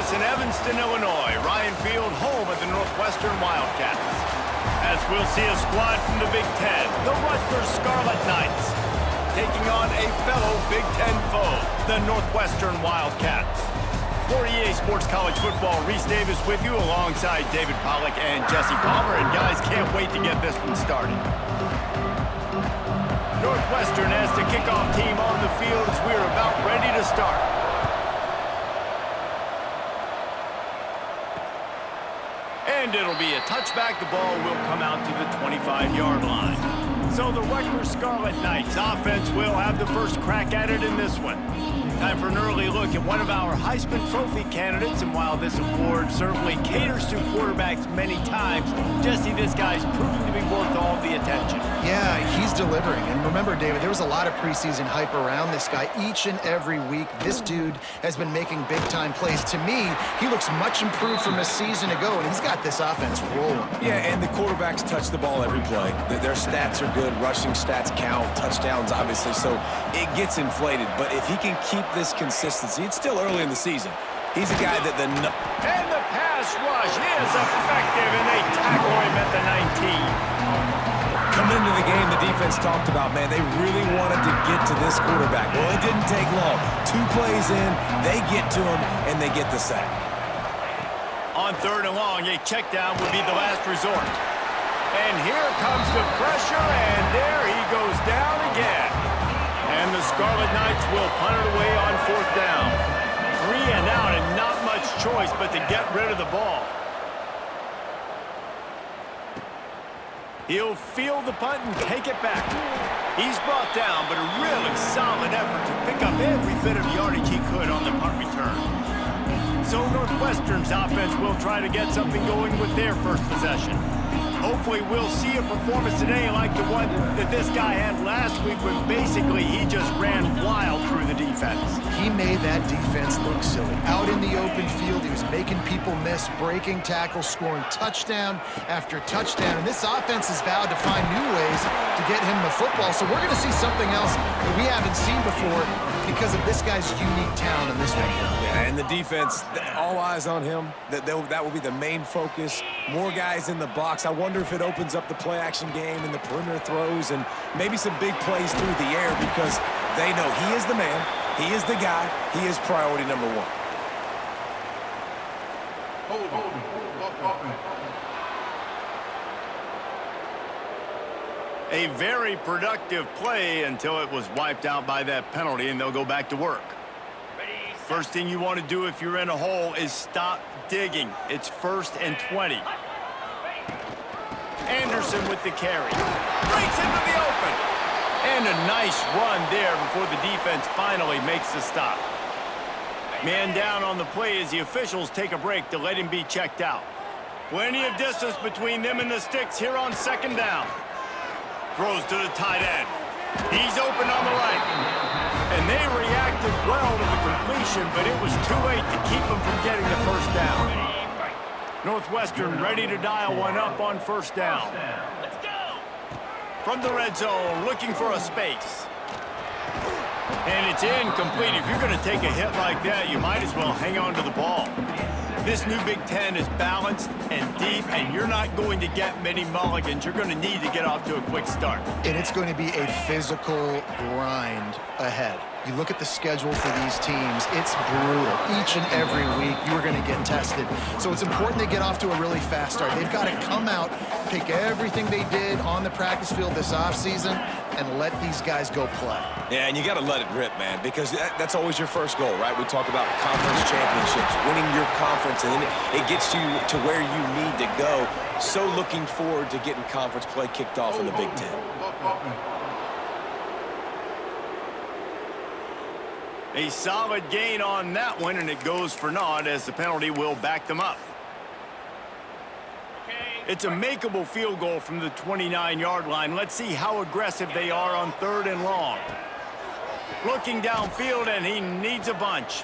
us in Evanston, Illinois. Ryan Field, home of the Northwestern Wildcats. As we'll see a squad from the Big Ten, the Rutgers Scarlet Knights, taking on a fellow Big Ten foe, the Northwestern Wildcats. For EA Sports College Football, Reese Davis with you alongside David Pollack and Jesse Palmer. And guys, can't wait to get this one started. Northwestern has the kickoff team on the field as we're about ready to start. And it'll be a touchback. The ball will come out to the 25-yard line. So the Rutgers Scarlet Knights offense will have the first crack at it in this one. Time for an early look at one of our Heisman Trophy candidates, and while this award certainly caters to quarterbacks many times, Jesse, this guy's proving to be worth all the attention. Yeah, he's delivering. And remember, David, there was a lot of preseason hype around this guy. Each and every week, this dude has been making big-time plays. To me, he looks much improved from a season ago, and he's got this offense rolling. Yeah, and the quarterbacks touch the ball every play. Their stats are good. Rushing stats count. Touchdowns, obviously, so it gets inflated. But if he can keep this consistency, it's still early in the season. He's a guy that And the pass rush is effective, and they tackle him at the 19. Coming into the game, the defense talked about, man, they really wanted to get to this quarterback. Well, it didn't take long. 2 plays in, they get to him, and they get the sack. On 3rd and long, a check down would be the last resort. And here comes the pressure, and there he goes down again. And the Scarlet Knights will punt it away on 4th down. 3 and out, and not much choice but to get rid of the ball. He'll field the punt and take it back. He's brought down, but a really solid effort to pick up every bit of yardage he could on the punt return. So Northwestern's offense will try to get something going with their first possession. Hopefully we'll see a performance today like the one that this guy had last week, when basically he just ran wild through the defense. He made that defense look silly. Out in the open field, he was making people miss, breaking tackles, scoring touchdown after touchdown. And this offense has vowed to find new ways to get him the football. So we're going to see something else that we haven't seen before because of this guy's unique talent in this one. Yeah, and the defense, all eyes on him. That will be the main focus. More guys in the box. I wonder if it opens up the play-action game and the perimeter throws and maybe some big plays through the air, because they know he is the man, he is the guy, he is priority number 1. A very productive play until it was wiped out by that penalty, and they'll go back to work. First thing you want to do if you're in a hole is stop digging. It's 1st and 20. Anderson with the carry. Breaks into the open. And a nice run there before the defense finally makes the stop. Man down on the play as the officials take a break to let him be checked out. Plenty of distance between them and the sticks here on 2nd down. Throws to the tight end. He's open on the right. And they reacted well to the completion, but it was too late to keep them from getting the 1st down. Northwestern ready to dial one up on 1st down. Let's go. From the red zone, looking for a space. And it's incomplete. If you're going to take a hit like that, you might as well hang on to the ball. This new Big Ten is balanced and deep, and you're not going to get many mulligans. You're going to need to get off to a quick start. And it's going to be a physical grind ahead. You look at the schedule for these teams, it's brutal. Each and every week, you're going to get tested. So it's important they get off to a really fast start. They've got to come out, take everything they did on the practice field this offseason, and let these guys go play. Yeah, and you got to let it rip, man, because that's always your first goal, right? We talk about conference championships, winning your conference, and then it gets you to where you need to go. So looking forward to getting conference play kicked off in the Big Ten. A solid gain on that one, and it goes for naught as the penalty will back them up. It's a makeable field goal from the 29-yard line. Let's see how aggressive they are on 3rd and long. Looking downfield, and he needs a bunch.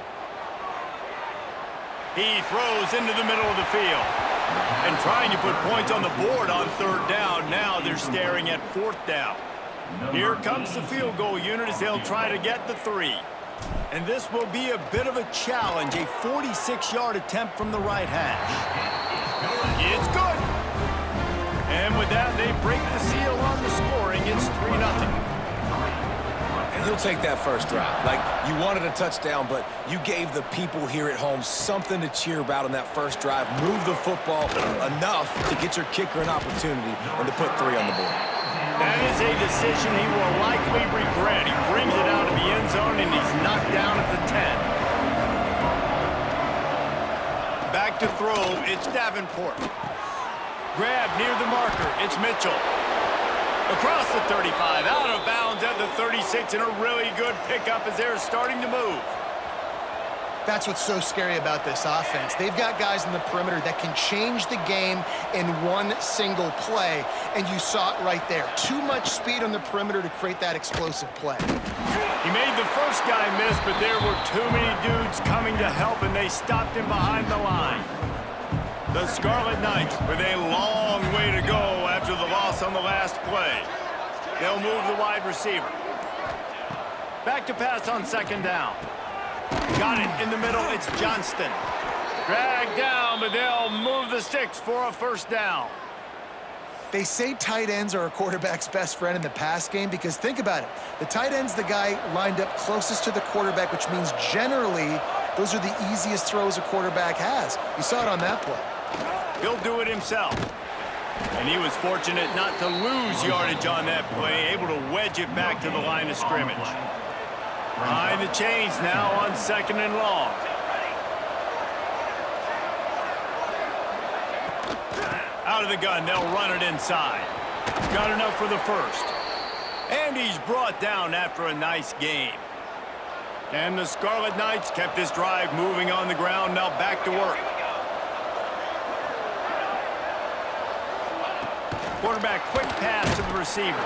He throws into the middle of the field. And trying to put points on the board on 3rd down. Now they're staring at 4th down. Here comes the field goal unit as they'll try to get the 3. And this will be a bit of a challenge, a 46-yard attempt from the right hash. It's good. And with that, they break the seal on the scoring. It's 3-0. And he'll take that first drive. Like, you wanted a touchdown, but you gave the people here at home something to cheer about on that first drive. Move the football enough to get your kicker an opportunity and to put 3 on the board. That is a decision he will likely regret. He brings it out of the end zone, and he's knocked down at the 10. Back to throw, it's Davenport. Grab near the marker, it's Mitchell. Across the 35, out of bounds at the 36, and a really good pickup as they're starting to move. That's what's so scary about this offense. They've got guys in the perimeter that can change the game in one single play, and you saw it right there. Too much speed on the perimeter to create that explosive play. He made the first guy miss, but there were too many dudes coming to help, and they stopped him behind the line. The Scarlet Knights with a long way to go after the loss on the last play. They'll move the wide receiver. Back to pass on second down. Got it in the middle, it's Johnston. Dragged down, but they'll move the sticks for a first down. They say tight ends are a quarterback's best friend in the pass game because think about it. The tight end's the guy lined up closest to the quarterback, which means generally those are the easiest throws a quarterback has. You saw it on that play. He'll do it himself. And he was fortunate not to lose yardage on that play, able to wedge it back to the line of scrimmage. Behind the chains now on second and long. Out of the gun, they'll run it inside. Got enough for the first. And he's brought down after a nice game. And the Scarlet Knights kept this drive moving on the ground, now back to work. Quarterback, quick pass to the receiver.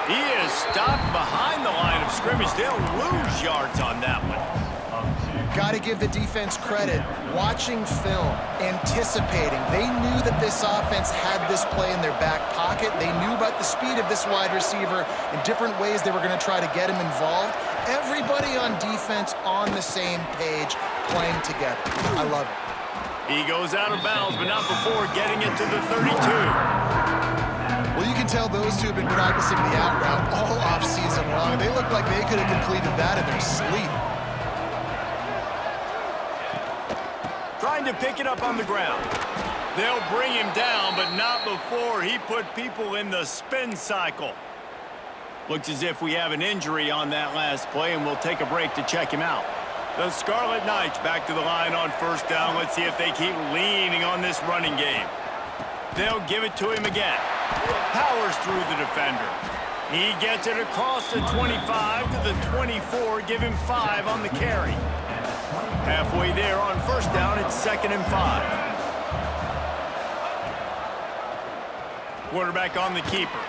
He is stopped behind the line of scrimmage. They'll lose yards on that one. Got to give the defense credit. Watching film, anticipating. They knew that this offense had this play in their back pocket. They knew about the speed of this wide receiver in different ways they were going to try to get him involved. Everybody on defense on the same page, playing together. I love it. He goes out of bounds, but not before getting it to the 32. Well, you can tell those two have been practicing the out route all offseason long. They look like they could have completed that in their sleep. Trying to pick it up on the ground. They'll bring him down, but not before he put people in the spin cycle. Looks as if we have an injury on that last play, and we'll take a break to check him out. The Scarlet Knights back to the line on first down. Let's see if they keep leaning on this running game. They'll give it to him again. Powers through the defender. He gets it across the 25 to the 24. Give him 5 on the carry. Halfway there on first down, it's 2nd and 5. Quarterback on the keeper.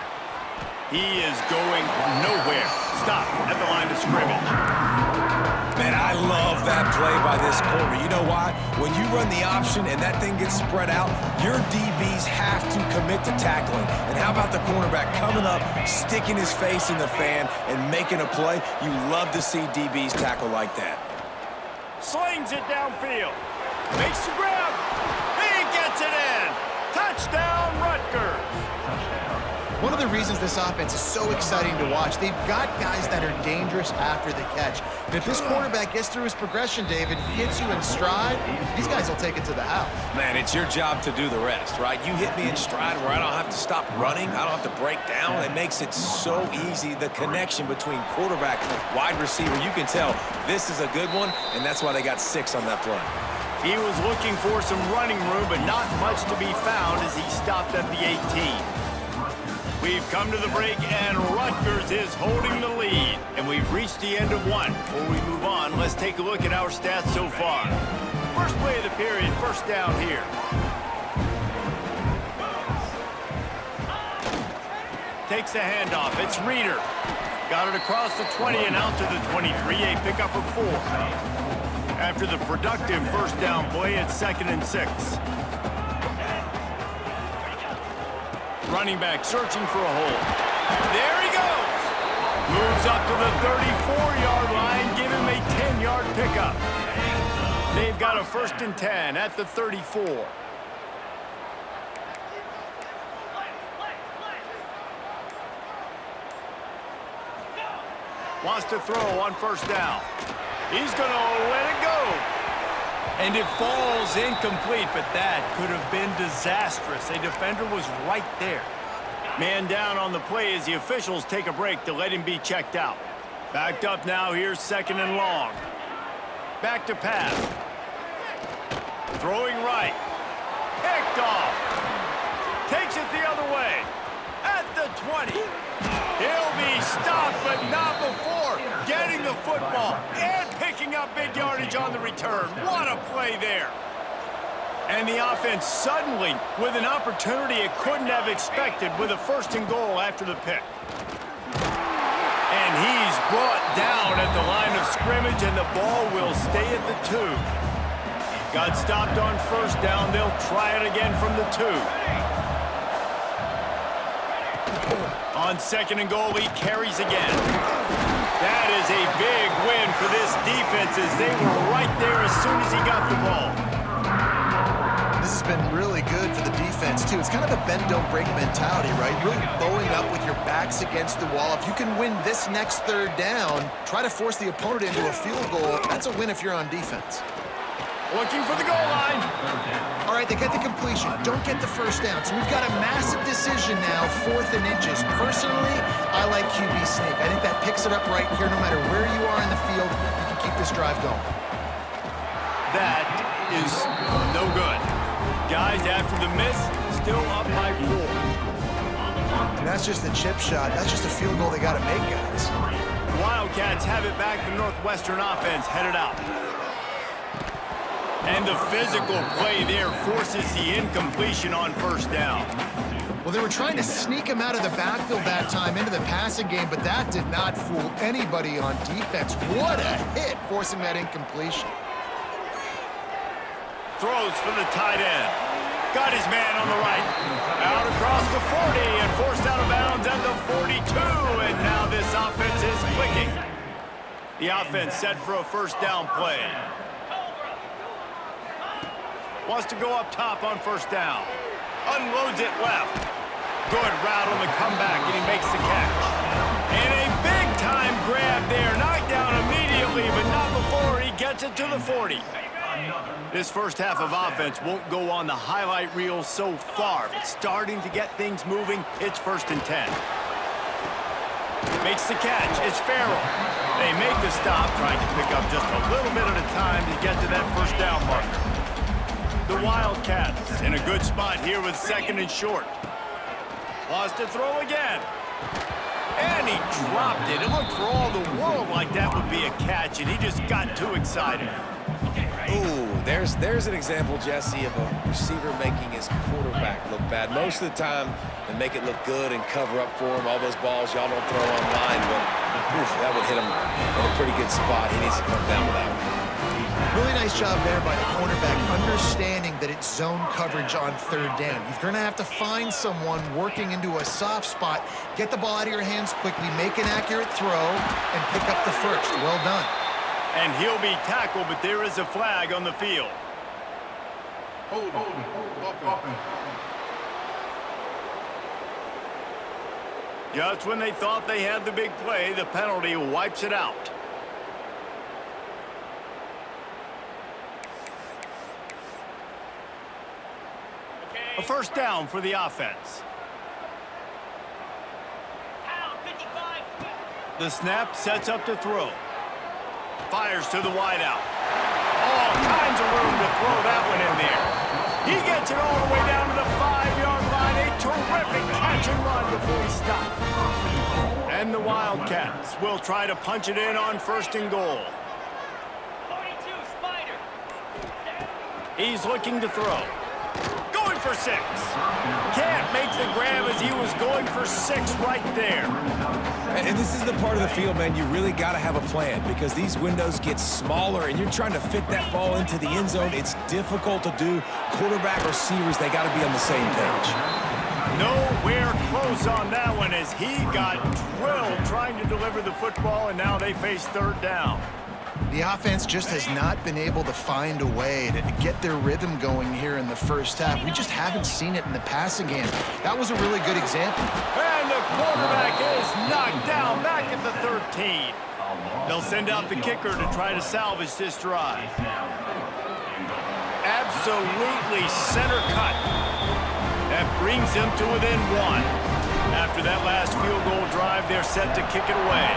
He is going nowhere. Stop at the line of scrimmage. Man, I love that play by this corner. You know why? When you run the option and that thing gets spread out, your DBs have to commit to tackling. And how about the cornerback coming up, sticking his face in the fan, and making a play? You love to see DBs tackle like that. Slings it downfield. Makes the grab. He gets it in. Touchdown, Rutgers. One of the reasons this offense is so exciting to watch, they've got guys that are dangerous after the catch. And if this quarterback gets through his progression, David, hits you in stride, these guys will take it to the house. Man, it's your job to do the rest, right? You hit me in stride where I don't have to stop running. I don't have to break down. It makes it so easy, the connection between quarterback and wide receiver. You can tell this is a good one, and that's why they got 6 on that play. He was looking for some running room, but not much to be found as he stopped at the 18. We've come to the break, and Rutgers is holding the lead. And we've reached the end of one. Before we move on, let's take a look at our stats so far. First play of the period, first down here. Takes the handoff, it's Reeder. Got it across the 20 and out to the 23, a pickup of 4. After the productive first down play, it's 2nd and 6. Running back searching for a hole. There he goes. Moves up to the 34-yard line. Give him a 10-yard pickup. They've got a 1st and 10 at the 34. Wants to throw on 1st down. He's going to let it go. And it falls incomplete, but that could have been disastrous. A defender was right there. Man down on the play as the officials take a break to let him be checked out. Backed up now, here's 2nd and long. Back to pass. Throwing right. Picked off. Takes it the other way. At the 20. He'll be stopped, but not before getting the football and picking up big yardage on the return. What a play there. And the offense suddenly with an opportunity it couldn't have expected with a 1st and goal after the pick. And he's brought down at the line of scrimmage, and the ball will stay at the 2. Got stopped on 1st down. They'll try it again from the 2. On 2nd and goal, he carries again. That is a big win for this defense as they were right there as soon as he got the ball. This has been really good for the defense, too. It's kind of a bend-don't-break mentality, right? Really bowing up with your backs against the wall. If you can win this next 3rd down, try to force the opponent into a field goal. That's a win if you're on defense. Looking for the goal line. All right, they get the completion. Don't get the 1st down. So we've got a massive decision now, 4th and inches. Personally, I like QB sneak. I think that picks it up right here. No matter where you are in the field, you can keep this drive going. That is no good. Guys, after the miss, still up by 4. And that's just the chip shot. That's just a field goal they got to make, guys. Wildcats have it back. The Northwestern offense headed out. And the physical play there forces the incompletion on 1st down. Well, they were trying to sneak him out of the backfield that time into the passing game, but that did not fool anybody on defense. What a hit, forcing that incompletion. Throws for the tight end. Got his man on the right. Out across the 40 and forced out of bounds at the 42. And now this offense is clicking. The offense set for a 1st down play. Wants to go up top on 1st down. Unloads it left. Good route on the comeback, and he makes the catch. And a big-time grab there. Knocked down immediately, but not before he gets it to the 40. This 1st half of offense won't go on the highlight reel so far, but starting to get things moving. It's 1st and 10. Makes the catch. It's Farrell. They make the stop, trying to pick up just a little bit at a time to get to that 1st down marker. The Wildcats in a good spot here with 2nd and short. Wants to throw again. And he dropped it. It looked for all the world like that would be a catch, and he just got too excited. Ooh, there's an example, Jesse, of a receiver making his quarterback look bad. Most of the time, they make it look good and cover up for him. All those balls y'all don't throw online, but oof, that would hit him in a pretty good spot. He needs to come down with that one. Really nice job there by the cornerback, understanding that it's zone coverage on 3rd down. You're going to have to find someone working into a soft spot, get the ball out of your hands quickly, make an accurate throw, and pick up the 1st. Well done. And he'll be tackled, but there is a flag on the field. Hold. Just when they thought they had the big play, the penalty wipes it out. A 1st down for the offense. The snap sets up to throw. Fires to the wideout. All kinds of room to throw that one in there. He gets it all the way down to the 5-yard line. A terrific catch and run before he stopped. And the Wildcats will try to punch it in on 1st and goal. He's looking to throw. Going for 6. Can't make the grab as he was going for 6 right there. And this is the part of the field, man, you really got to have a plan because these windows get smaller and you're trying to fit that ball into the end zone. It's difficult to do. Quarterback, receivers, they got to be on the same page. Nowhere close on that one as he got drilled trying to deliver the football, and now they face 3rd down. The offense just has not been able to find a way to get their rhythm going here in the first half. We just haven't seen it in the passing game. That was a really good example. And the quarterback is knocked down back at the 13. They'll send out the kicker to try to salvage this drive. Absolutely center cut. That brings them to within 1. After that last field goal drive, they're set to kick it away.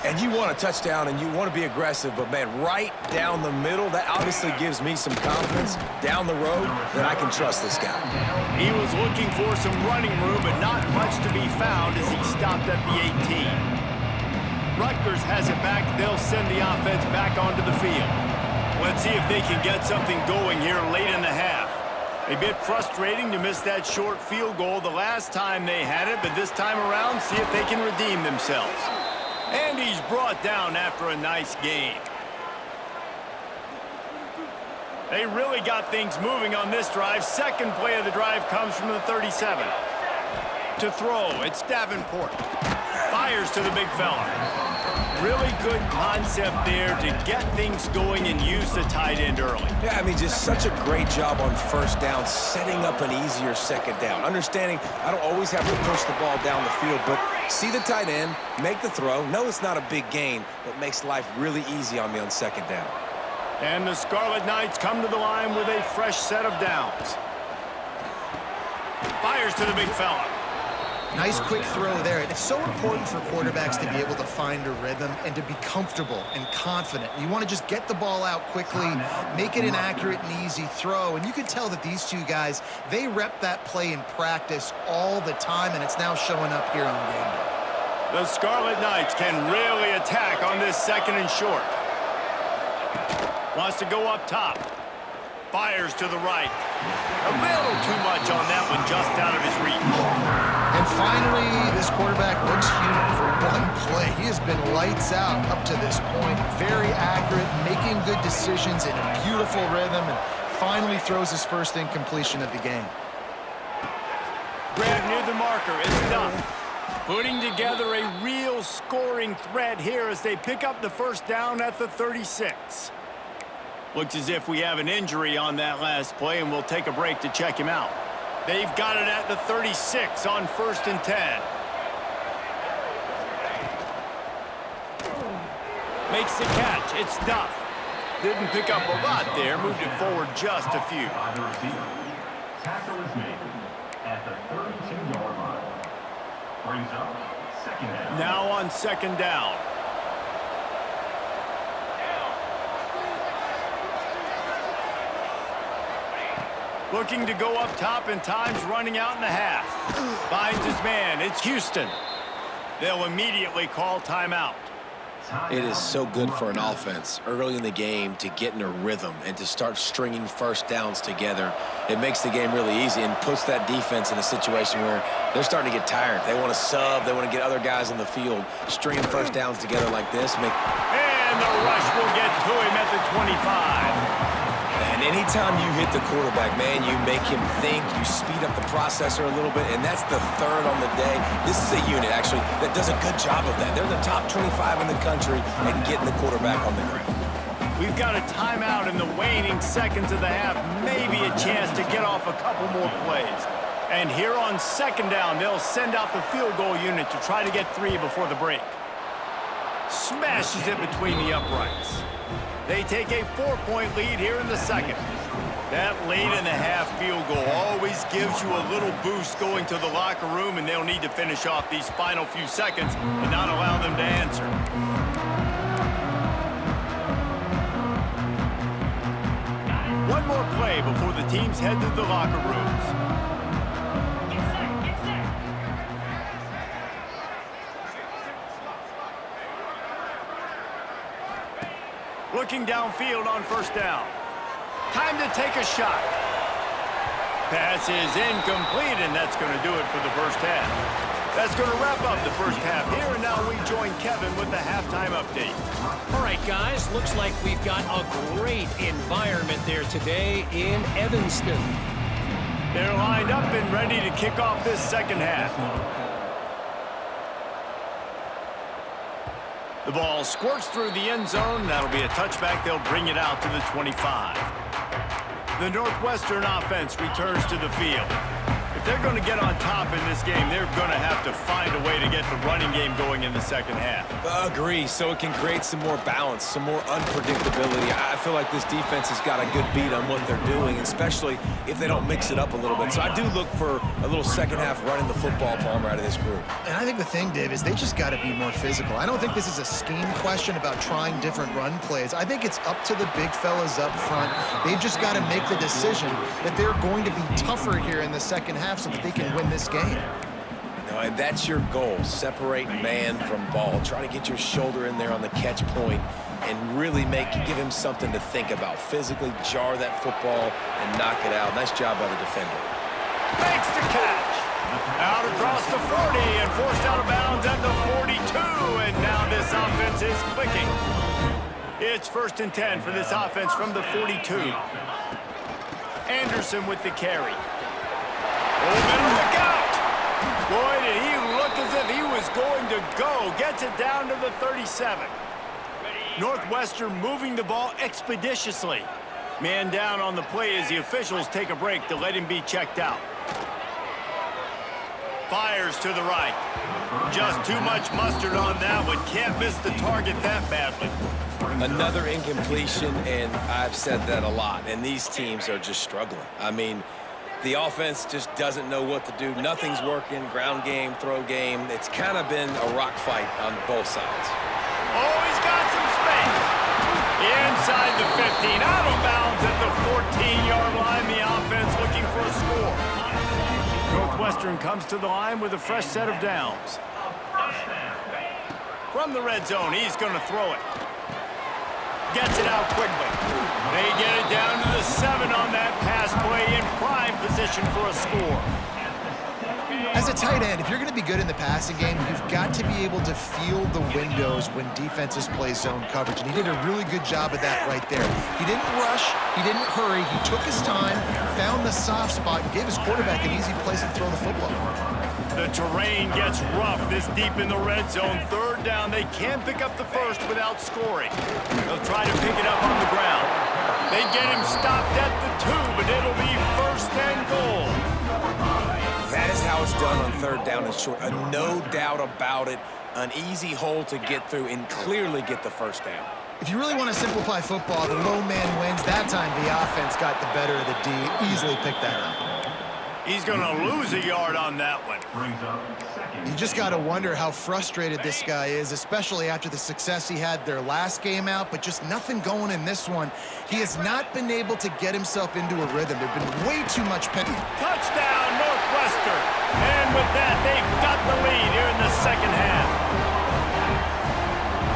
And you want a touchdown and you want to be aggressive, but man, right down the middle, that obviously gives me some confidence down the road that I can trust this guy. He was looking for some running room, but not much to be found as he stopped at the 18. Rutgers has it back. They'll send the offense back onto the field. Let's see if they can get something going here late in the half. A bit frustrating to miss that short field goal the last time they had it, but this time around, see if they can redeem themselves. And he's brought down after a nice gain. They really got things moving on this drive. Second play of the drive comes from the 37. To throw, it's Davenport. Fires to the big fella. Really good concept there to get things going and use the tight end early. Yeah, I mean, just such a great job on first down, setting up an easier second down. Understanding I don't always have to push the ball down the field, but see the tight end, make the throw. No, it's not a big gain, but makes life really easy on me on second down. And the Scarlet Knights come to the line with a fresh set of downs. Fires to the big fella. Nice quick throw there. It's so important for quarterbacks to be able to find a rhythm and to be comfortable and confident. You want to just get the ball out quickly, make it an accurate and easy throw. And you can tell that these two guys, they rep that play in practice all the time, and it's now showing up here on game day. The Scarlet Knights can really attack on this second and short. Wants to go up top. Fires to the right. A little too much on that one, just out of his reach. And finally, this quarterback looks human for one play. He has been lights out up to this point. Very accurate, making good decisions in a beautiful rhythm, and finally throws his first incompletion of the game. Grab near the marker. It's done. Putting together a real scoring threat here as they pick up the first down at the 36. Looks as if we have an injury on that last play, and we'll take a break to check him out. They've got it at the 36 on 1st and 10. Makes the catch. It's Duff. Didn't pick up a lot there. Moved it forward just a few. Tackle is made at the 32-yard line. Brings up second down. Now on second down. Looking to go up top, and time's running out in the half. Finds his man. It's Houston. They'll immediately call timeout. It is so good for an offense early in the game to get in a rhythm and to start stringing first downs together. It makes the game really easy and puts that defense in a situation where they're starting to get tired. They want to sub. They want to get other guys in the field. Stringing first downs together like this. And the rush will get to him at the 25. And anytime you hit the quarterback, man, you make him think, you speed up the processor a little bit, and that's the third on the day. This is a unit, actually, that does a good job of that. They're the top 25 in the country at getting the quarterback on the ground. We've got a timeout in the waning seconds of the half, maybe a chance to get off a couple more plays. And here on second down, they'll send out the field goal unit to try to get 3 before the break. Smashes it between the uprights. They take a 4-point lead here in the second. That late in the half field goal always gives you a little boost going to the locker room, and they'll need to finish off these final few seconds and not allow them to answer. One more play before the teams head to the locker rooms. Looking downfield on first down. Time to take a shot. Pass is incomplete, and that's going to do it for the first half. That's going to wrap up the first half here, and now we join Kevin with the halftime update. All right, guys, looks like we've got a great environment there today in Evanston. They're lined up and ready to kick off this second half. The ball squirts through the end zone. That'll be a touchback. They'll bring it out to the 25. The Northwestern offense returns to the field. If they're going to get on top in this game, they're going to have to find a way to get the running game going in the second half. Agree, so it can create some more balance, some more unpredictability. I feel like this defense has got a good beat on what they're doing, especially if they don't mix it up a little bit. So I do look for a little second half running the football Palmer out of this group. And I think the thing, Dave, is they just got to be more physical. I don't think this is a scheme question about trying different run plays. I think it's up to the big fellas up front. They've just got to make the decision that they're going to be tougher here in the second half so that they can win this game. No, and that's your goal. Separate man from ball. Try to get your shoulder in there on the catch point and really give him something to think about. Physically jar that football and knock it out. Nice job by the defender. Makes the catch. Out across the 40 and forced out of bounds at the 42. And now this offense is clicking. It's 1st and 10 for this offense from the 42. Anderson with the carry. Look out! Boy, did he look as if he was going to go. Gets it down to the 37. Northwestern moving the ball expeditiously. Man down on the play as the officials take a break to let him be checked out. Fires to the right. Just too much mustard on that one. Can't miss the target that badly. Another incompletion, and I've said that a lot, and these teams are just struggling. I mean, the offense just doesn't know what to do. Nothing's working. Ground game, throw game. It's kind of been a rock fight on both sides. Oh, he's got some space. Inside the 15, out of bounds at the 14-yard line. The offense looking for a score. Northwestern comes to the line with a fresh set of downs. From the red zone, he's going to throw it. Gets it out quickly. They get it down to the 7 on that pass play in prime position for a score. As a tight end, if you're going to be good in the passing game, you've got to be able to feel the windows when defenses play zone coverage. And he did a really good job of that right there. He didn't rush. He didn't hurry. He took his time, found the soft spot, and gave his quarterback an easy place to throw the football. The terrain gets rough this deep in the red zone. 3rd down. They can't pick up the first without scoring. They'll try to pick it up on the ground. They get him stopped at the 2, but it'll be 1st and goal. That is how it's done on 3rd down and short. No doubt about it. An easy hole to get through and clearly get the 1st down. If you really want to simplify football, the low man wins. That time the offense got the better of the D. Easily picked that up. He's going to lose a yard on that one. You just got to wonder how frustrated this guy is, especially after the success he had their last game out, but just nothing going in this one. He has not been able to get himself into a rhythm. There's been way too much penalty. Touchdown, Northwestern. And with that, they've got the lead here in the second half.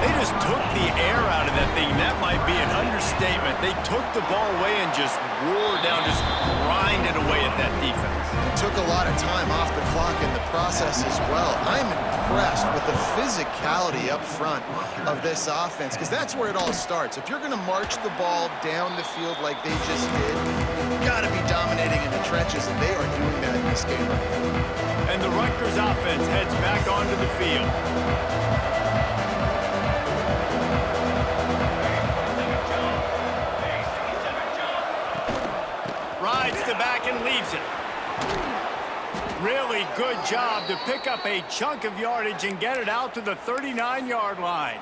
They just took the air out of that thing. That might be an understatement. They took the ball away and just wore down, just grinded away at that defense. It took a lot of time off the clock in the process as well. I'm impressed with the physicality up front of this offense, because that's where it all starts. If you're going to march the ball down the field like they just did, you've got to be dominating in the trenches, and they are doing that in this game. And the Rutgers offense heads back onto the field. Rides the back and leaves it. Really good job to pick up a chunk of yardage and get it out to the 39-yard line.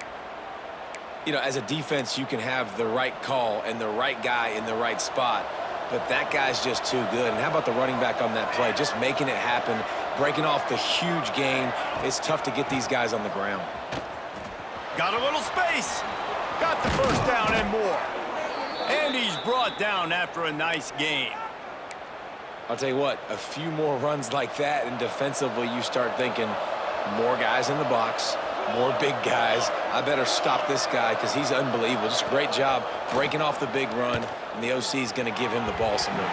You know, as a defense, you can have the right call and the right guy in the right spot, but that guy's just too good. And how about the running back on that play? Just making it happen, breaking off the huge gain. It's tough to get these guys on the ground. Got a little space. Got the 1st down and more. And he's brought down after a nice game. I'll tell you what, a few more runs like that, and defensively you start thinking more guys in the box, more big guys. I better stop this guy because he's unbelievable. Just a great job breaking off the big run, and the OC is going to give him the ball some more.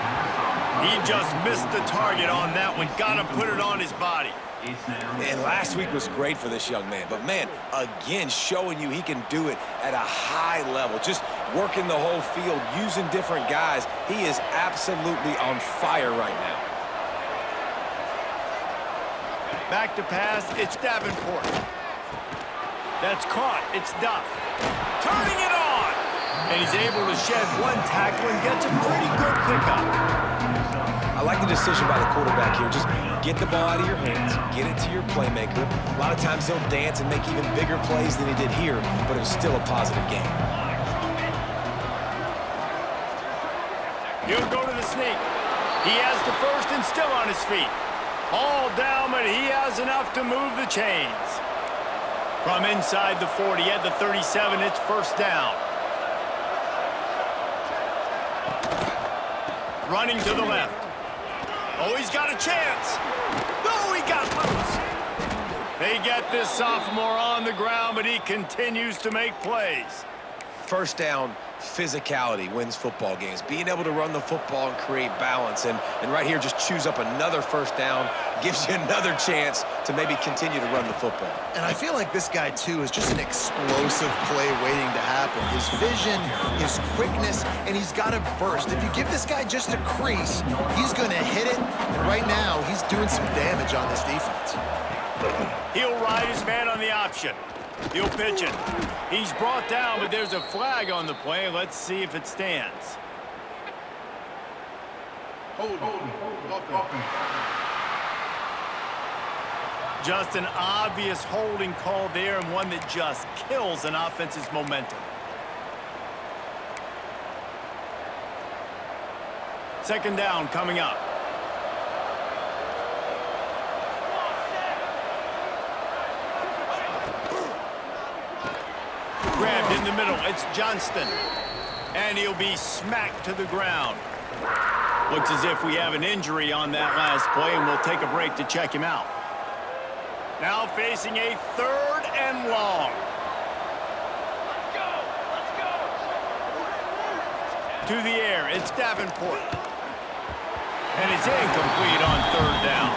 He just missed the target on that one. Got to put it on his body. And last week was great for this young man. But, man, again, showing you he can do it at a high level. Just working the whole field, using different guys. He is absolutely on fire right now. Back to pass. It's Davenport. That's caught. It's Duff. Turning it on. And he's able to shed one tackle and gets a pretty good pickup. I like the decision by the quarterback here. Just get the ball out of your hands, get it to your playmaker. A lot of times he'll dance and make even bigger plays than he did here, but it was still a positive game. He'll go to the sneak. He has the first and still on his feet. All down, but he has enough to move the chains. From inside the 40 at the 37, it's first down. Running to the left. Oh, he's got a chance. Oh, he got loose. They get this sophomore on the ground, but he continues to make plays. First down, physicality wins football games. Being able to run the football and create balance. And right here, just choose up another first down, gives you another chance to maybe continue to run the football. And I feel like this guy, too, is just an explosive play waiting to happen. His vision, his quickness, and he's got a burst. If you give this guy just a crease, he's going to hit it. And right now, he's doing some damage on this defense. He'll ride his man on the option. He'll pitch it. He's brought down, but there's a flag on the play. Let's see if it stands. Hold. Just an obvious holding call there, and one that just kills an offense's momentum. Second down coming up. Grabbed in the middle. It's Johnston. And he'll be smacked to the ground. Looks as if we have an injury on that last play, and we'll take a break to check him out. Now facing a third and long. To the air, it's Davenport. And it's incomplete on third down.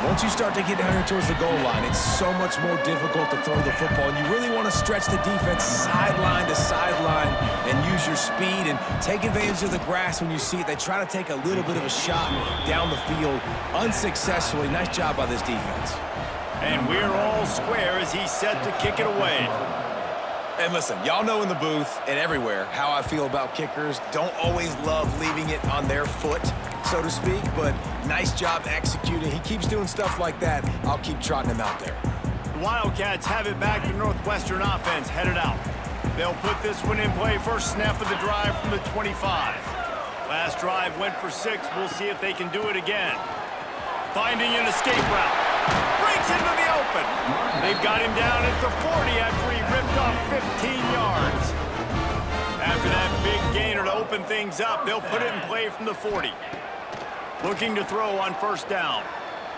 Once you start to get down here towards the goal line, it's so much more difficult to throw the football, and you really want to stretch the defense sideline to sideline and use your speed and take advantage of the grass when you see it. They try to take a little bit of a shot down the field unsuccessfully. Nice job by this defense. And we're all square as he's set to kick it away. And listen, y'all know in the booth and everywhere how I feel about kickers. Don't always love leaving it on their foot, so to speak, but nice job executing. He keeps doing stuff like that. I'll keep trotting him out there. The Wildcats have it back. The Northwestern offense headed out. They'll put this one in play. First snap of the drive from the 25. Last drive went for 6. We'll see if they can do it again. Finding an escape route. Breaks into the open. They've got him down at the 40 after he ripped off 15 yards. After that big gainer to open things up, they'll put it in play from the 40. Looking to throw on first down.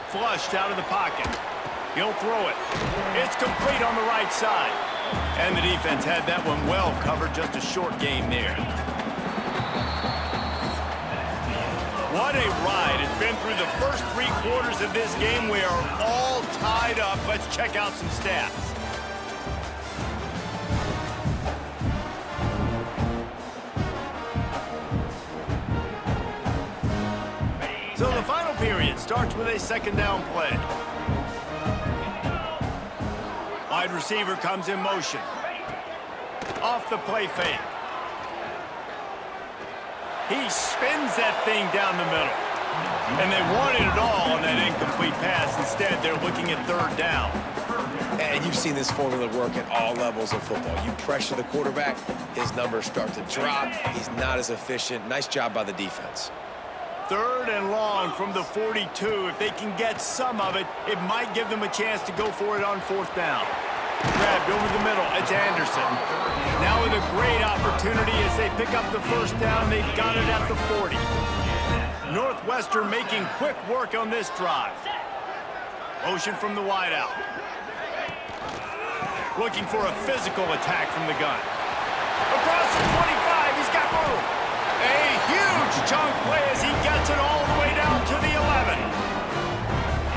Flushed out of the pocket. He'll throw it. It's complete on the right side. And the defense had that one well covered. Just a short game there. What a ride. It's been through the first 3 quarters of this game. We are all tied up. Let's check out some stats. So the final period starts with a second down play. Wide receiver comes in motion. Off the play fake. He spins that thing down the middle. And they wanted it all on that incomplete pass. Instead, they're looking at third down. And you've seen this formula work at all levels of football. You pressure the quarterback, his numbers start to drop. He's not as efficient. Nice job by the defense. Third and long from the 42. If they can get some of it, it might give them a chance to go for it on fourth down. Grabbed over the middle. It's Anderson. Now with a great opportunity as they pick up the first down. They've got it at the 40. Northwestern making quick work on this drive. Motion from the wideout. Looking for a physical attack from the gun. Across the 25, he's got room. A huge chunk play as he gets it all the way down to the 11.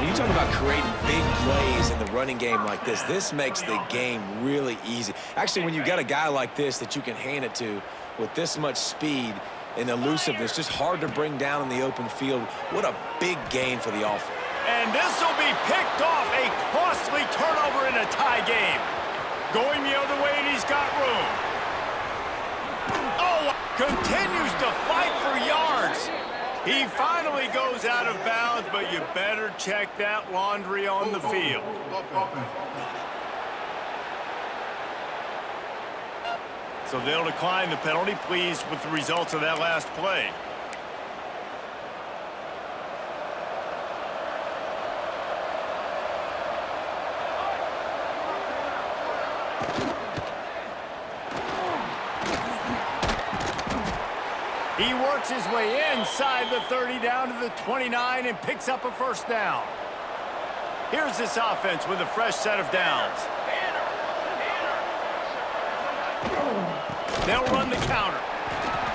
When you talk about creating big plays in the running game like this makes the game really easy. Actually, when you got a guy like this that you can hand it to with this much speed and elusiveness, just hard to bring down in the open field. What a big gain for the offense. And this will be picked off, a costly turnover in a tie game. going the other way, and he's got room. Oh, continues to fight for yards. He finally goes out of bounds, but you better check that laundry on the field. So they'll decline the penalty, pleased with the results of that last play. He works his way inside the 30 down to the 29 and picks up a first down. Here's this offense with a fresh set of downs. They'll run the counter.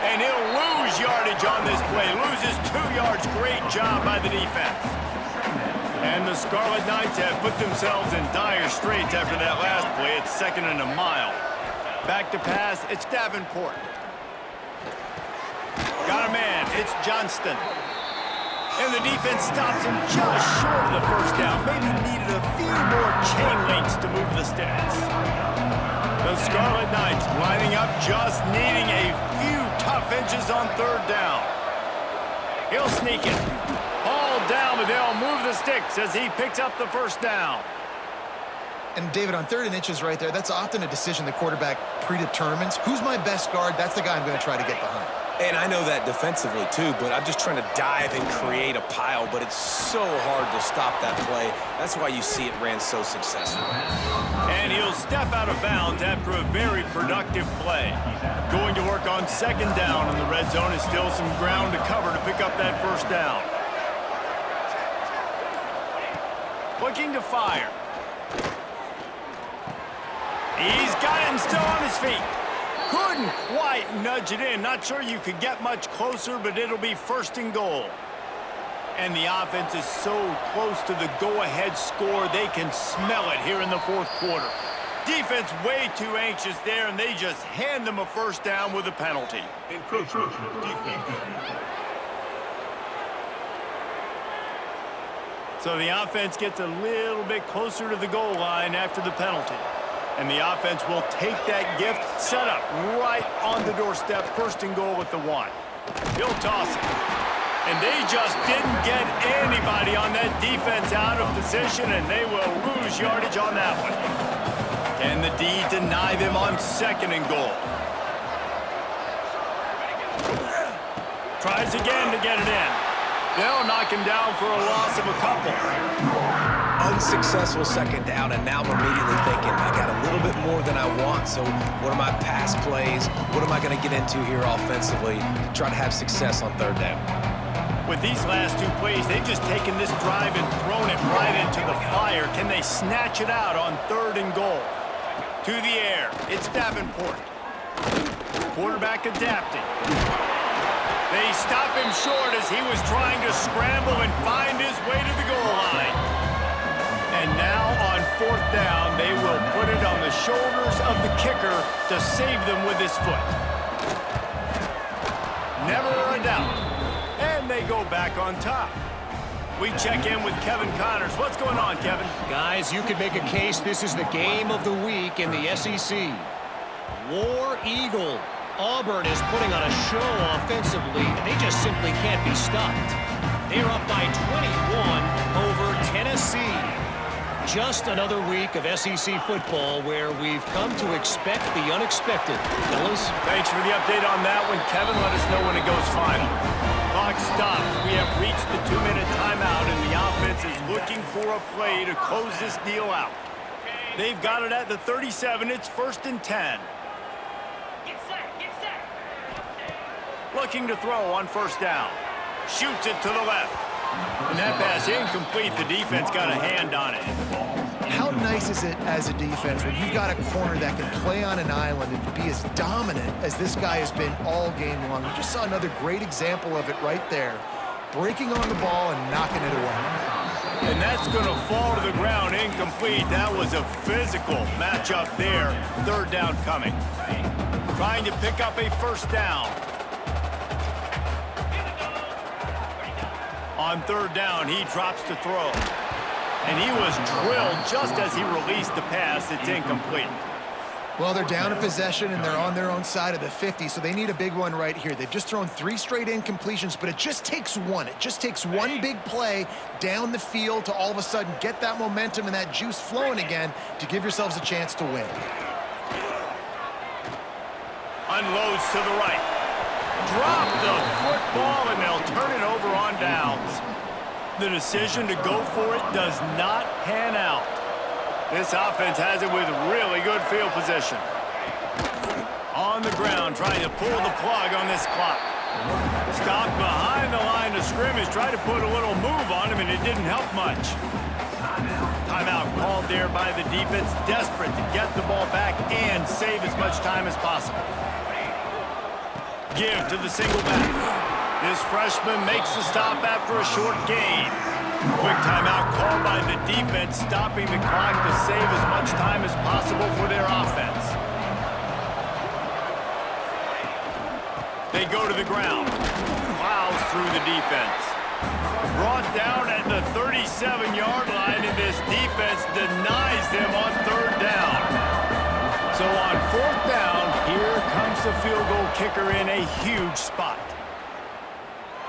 And he'll lose yardage on this play. Loses 2 yards. Great job by the defense. And the Scarlet Knights have put themselves in dire straits after that last play. It's 2nd and a mile. Back to pass. It's Davenport. Got a man. It's Johnston. And the defense stops him just short of the first down. Maybe needed a few more chain links to move the sticks. The Scarlet Knights lining up, just needing a few tough inches on 3rd down. He'll sneak it. All down, but they'll move the sticks as he picks up the first down. And David, on 3rd and inches right there, that's often a decision the quarterback predetermines. Who's my best guard? That's the guy I'm going to try to get behind. And I know that defensively, too, but I'm just trying to dive and create a pile, but it's so hard to stop that play. That's why you see it ran so successfully. And he'll step out of bounds after a very productive play. Going to work on 2nd down, and the red zone is still some ground to cover to pick up that first down. Looking to fire. He's got him still on his feet. Couldn't quite nudge it in. Not sure you could get much closer, but it'll be 1st and goal. And the offense is so close to the go-ahead score, they can smell it here in the 4th quarter. Defense way too anxious there, and they just hand them a first down with a penalty. Encroachment defense. So the offense gets a little bit closer to the goal line after the penalty. And the offense will take that gift, set up right on the doorstep, 1st and goal at the 1. He'll toss it. And they just didn't get anybody on that defense out of position, and they will lose yardage on that one. Can the D deny them on 2nd and goal? Tries again to get it in. They'll knock him down for a loss of a couple. Unsuccessful 2nd down, and now I'm immediately thinking, I got a little bit more than I want, so what are my pass plays? What am I going to get into here offensively to try to have success on 3rd down? With these last 2 plays, they've just taken this drive and thrown it right into the fire. Can they snatch it out on 3rd and goal? To the air, it's Davenport. Quarterback adapting. They stop him short as he was trying to scramble and find his way to the goal line. And now on 4th down, they will put it on the shoulders of the kicker to save them with his foot. Never a doubt. And they go back on top. We check in with Kevin Connors. What's going on, Kevin? Guys, you could make a case this is the game of the week in the SEC. War Eagle. Auburn is putting on a show offensively, and they just simply can't be stopped. They're up by 21 over Tennessee. Just another week of SEC football where we've come to expect the unexpected. Fellas? Thanks for the update on that one, Kevin. Let us know when it goes final. Clock stops. We have reached the 2-minute timeout, and the offense is looking for a play to close this deal out. They've got it at the 37. It's 1st and 10. Looking to throw on 1st down. Shoots it to the left. And that pass incomplete. The defense got a hand on it. How nice is it as a defense when you've got a corner that can play on an island and be as dominant as this guy has been all game long? We just saw another great example of it right there. Breaking on the ball and knocking it away. And that's going to fall to the ground incomplete. That was a physical matchup there. 3rd down coming. Trying to pick up a 1st down. On 3rd down, he drops to throw. And he was drilled just as he released the pass. It's incomplete. Well, they're down a possession, and they're on their own side of the 50, so they need a big one right here. They've just thrown 3 straight incompletions, but it just takes one. It just takes one big play down the field to all of a sudden get that momentum and that juice flowing again to give yourselves a chance to win. Unloads to the right. Drop the football, and they'll turn it over on downs. The decision to go for it does not pan out. This offense has it with really good field position. On the ground, trying to pull the plug on this clock. Stopped behind the line of scrimmage, tried to put a little move on him, and it didn't help much. Timeout called there by the defense, desperate to get the ball back and save as much time as possible. Give to the single back. This freshman makes the stop after a short gain. Quick timeout called by the defense, stopping the clock to save as much time as possible for their offense. They go to the ground. Plows through the defense. Brought down at the 37-yard line, and this defense denies them on 3rd down. So on 4th down, here comes the field goal kicker in a huge spot.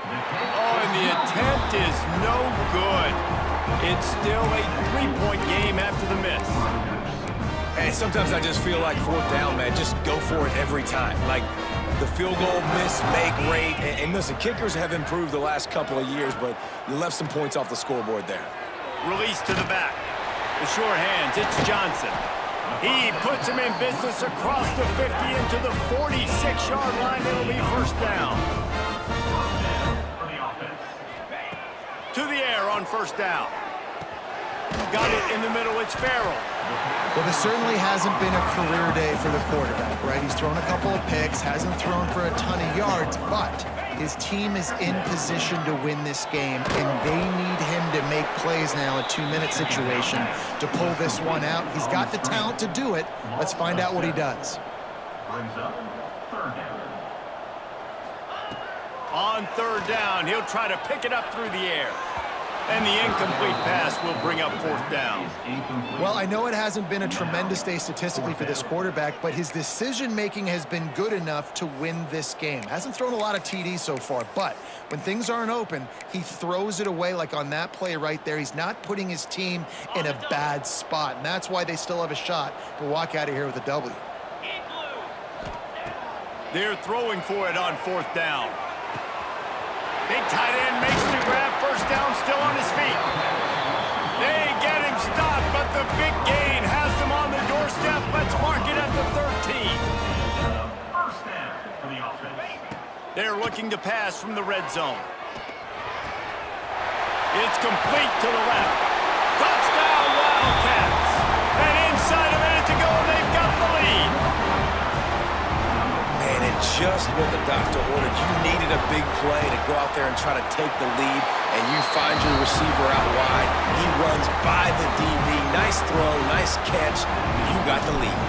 Oh, and the attempt is no good. It's still a 3-point game after the miss. And sometimes I just feel like 4th down, man, just go for it every time. Like the field goal miss, make rate. And listen, kickers have improved the last couple of years, but you left some points off the scoreboard there. Release to the back. The sure hands, it's Johnson. He puts him in business across the 50 into the 46-yard line. It'll be 1st down. To the air on 1st down. Got it in the middle, it's Farrell. Well, this certainly hasn't been a career day for the quarterback, right? He's thrown a couple of picks, hasn't thrown for a ton of yards, but his team is in position to win this game, and they need him to make plays now, a 2-minute situation, to pull this one out. He's got the talent to do it. Let's find out what he does. Brings up 3rd down. On 3rd down, he'll try to pick it up through the air. And the incomplete pass will bring up 4th down. Well, I know it hasn't been a tremendous day statistically for this quarterback, but his decision-making has been good enough to win this game. Hasn't thrown a lot of TDs so far, but when things aren't open, he throws it away like on that play right there. He's not putting his team in a bad spot, and that's why they still have a shot to walk out of here with a W. They're throwing for it on 4th down. Big tight end makes the grab, 1st down, still on his feet. They get him stopped, but the big gain has them on the doorstep. Let's mark it at the 13. 1st down for the offense. They're looking to pass from the red zone. It's complete to the left. Touchdown, Wildcats. And inside a minute to go, they've got the lead. Man, and just what the doctor ordered. You needed a big play to go out there and try to take the lead, and you find your receiver out wide. He runs by the DB. Nice throw, nice catch. You got the lead.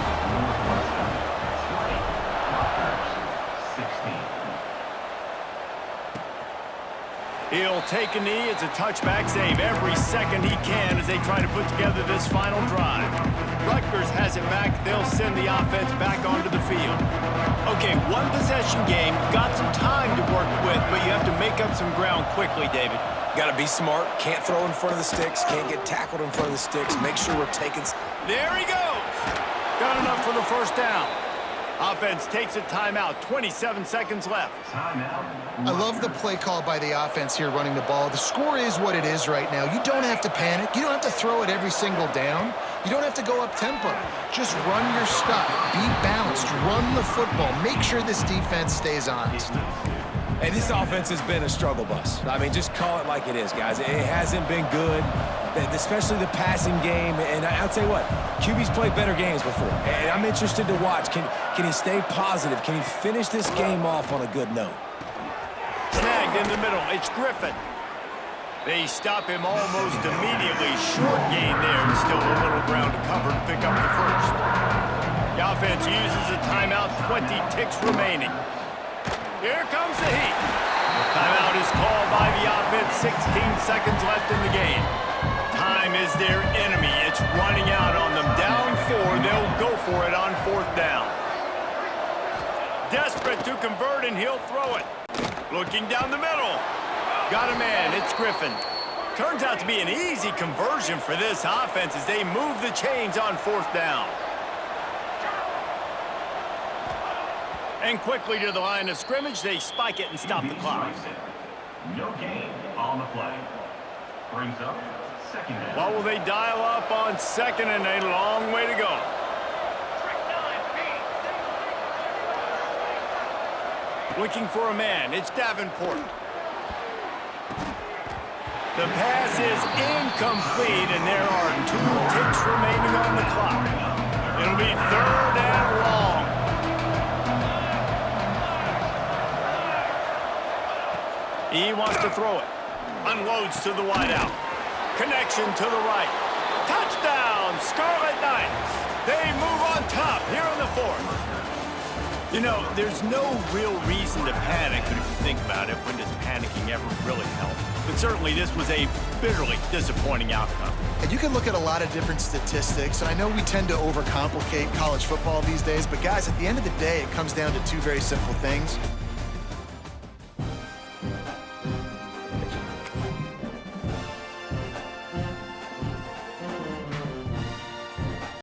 He'll take a knee. It's a touchback save every second he can as they try to put together this final drive. Rutgers has it back. They'll send the offense back onto the field. Okay, 1-possession game. Got some time to work with, but you have to make up some ground quickly, David. Got to be smart. Can't throw in front of the sticks. Can't get tackled in front of the sticks. Make sure we're taking... There he goes. Got enough for the 1st down. Offense takes a timeout. 27 seconds left. I love the play call by the offense here running the ball. The score is what it is right now. You don't have to panic. You don't have to throw it every single down. You don't have to go up tempo. Just run your stuff. Be balanced. Run the football. Make sure this defense stays honest. Hey, this offense has been a struggle bus. I mean, just call it like it is, guys. It hasn't been good, especially the passing game. And I'll tell you what, QB's played better games before. And I'm interested to watch. Can he stay positive? Can he finish this game off on a good note? Snagged in the middle. It's Griffin. They stop him almost immediately. Short gain there. Still a little ground to cover to pick up the 1st. The offense uses a timeout. 20 ticks remaining. Here comes the heat. Timeout is called by the offense. 16 seconds left in the game. Time is their enemy. It's running out on them. Down 4. They'll go for it on 4th down. Desperate to convert, and he'll throw it. Looking down the middle. Got a man. It's Griffin. Turns out to be an easy conversion for this offense as they move the chains on 4th down. And quickly to the line of scrimmage, they spike it and stop the clock. No gain on the play. Brings up 2nd down. What will they dial up on 2nd and a long way to go? Looking for a man. It's Davenport. The pass is incomplete, and there are 2 ticks remaining on the clock. It'll be 3rd and long. He wants to throw it. Unloads to the wideout. Connection to the right. Touchdown, Scarlet Knights. They move on top here in the 4th. You know, there's no real reason to panic, but if you think about it, when does panicking ever really help? But certainly this was a bitterly disappointing outcome. And you can look at a lot of different statistics, and I know we tend to overcomplicate college football these days, but guys, at the end of the day, it comes down to 2 very simple things.